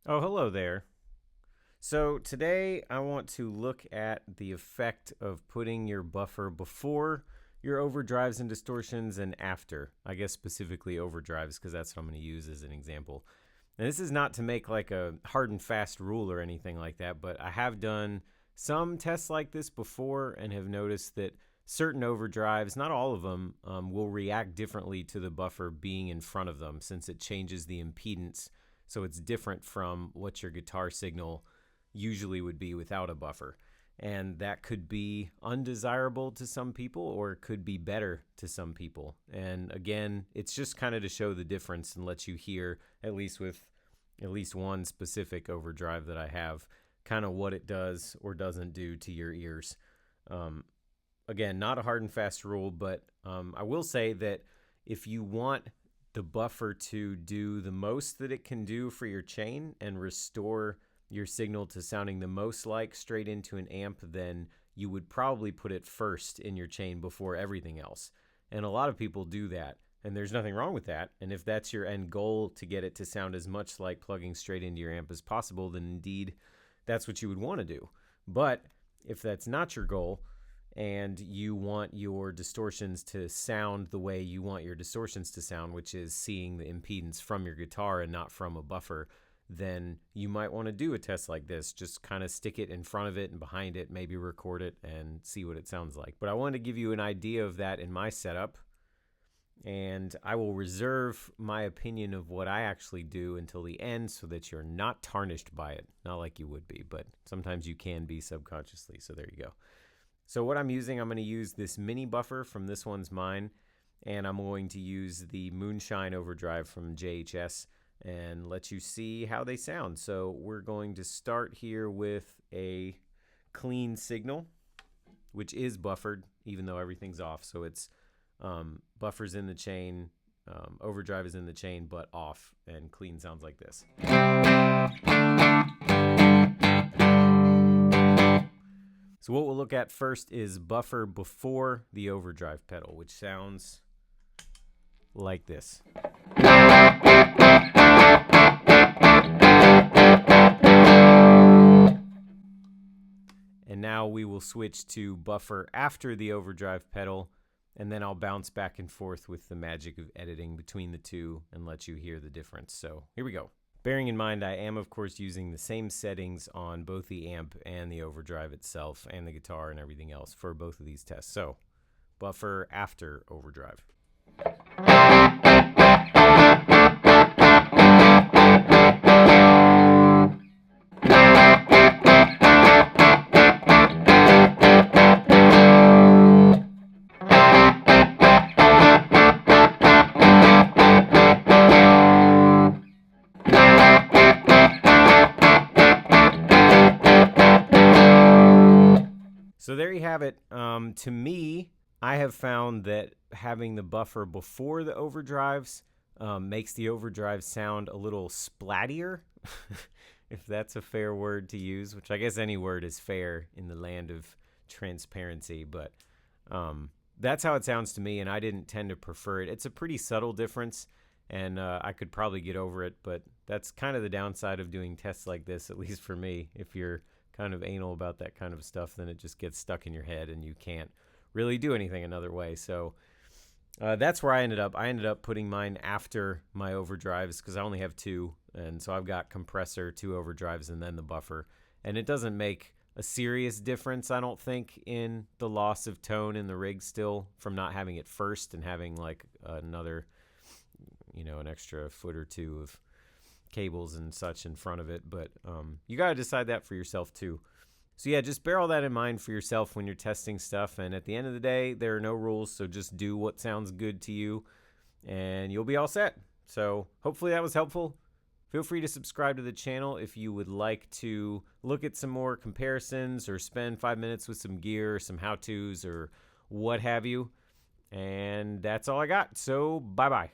Oh, hello there. So today I want to look at the effect of putting your buffer before your overdrives and distortions and after. I guess specifically overdrives because that's what I'm going to use as an example. And this is not to make like a hard and fast rule or anything like that, but I have done some tests like this before and have noticed that certain overdrives, not all of them, will react differently to the buffer being in front of them since it changes the impedance. So it's different from what your guitar signal usually would be without a buffer. And that could be undesirable to some people or it could be better to some people. And again, it's just kind of to show the difference and let you hear, at least with at least one specific overdrive that I have, kind of what it does or doesn't do to your ears. Again, not a hard and fast rule, but I will say that if you want the buffer to do the most that it can do for your chain and restore your signal to sounding the most like straight into an amp, then you would probably put it first in your chain before everything else. And a lot of people do that, and there's nothing wrong with that. And if that's your end goal, to get it to sound as much like plugging straight into your amp as possible, then indeed that's what you would want to do. But if that's not your goal, and you want your distortions to sound the way you want your distortions to sound, which is seeing the impedance from your guitar and not from a buffer, then you might want to do a test like this. Just kind of stick it in front of it and behind it, maybe record it and see what it sounds like. But I wanted to give you an idea of that in my setup, and I will reserve my opinion of what I actually do until the end so that you're not tarnished by it. Not like you would be, but sometimes you can be subconsciously, so there you go. So what I'm using, I'm going to use this mini buffer from This One's Mine, and I'm going to use the Moonshine overdrive from JHS and let you see how they sound. So we're going to start here with a clean signal, which is buffered even though everything's off. So it's buffers in the chain, overdrive is in the chain but off, and clean sounds like this. So what we'll look at first is buffer before the overdrive pedal, which sounds like this. And now we will switch to buffer after the overdrive pedal, and then I'll bounce back and forth with the magic of editing between the two and let you hear the difference. So here we go. Bearing in mind, I am, of course, using the same settings on both the amp and the overdrive itself and the guitar and everything else for both of these tests. So, buffer after overdrive. So there you have it. To me, I have found that having the buffer before the overdrives makes the overdrive sound a little splattier, if that's a fair word to use, which I guess any word is fair in the land of transparency, but that's how it sounds to me, and I didn't tend to prefer it. It's a pretty subtle difference, and I could probably get over it, but that's kind of the downside of doing tests like this, at least for me. If you're kind of anal about that kind of stuff, then it just gets stuck in your head and you can't really do anything another way. So that's where I ended up. I ended up putting mine after my overdrives because I only have two, and so I've got compressor, two overdrives, and then the buffer. And it doesn't make a serious difference, I don't think, in the loss of tone in the rig still from not having it first and having like another, an extra foot or two of cables and such in front of it, but you got to decide that for yourself too. So yeah, just bear all that in mind for yourself when you're testing stuff, and at the end of the day, there are no rules, so just do what sounds good to you and you'll be all set. So hopefully that was helpful. Feel free to subscribe to the channel if you would like to look at some more comparisons or spend 5 minutes with some gear or some how-tos or what have you. And that's all I got, so bye-bye.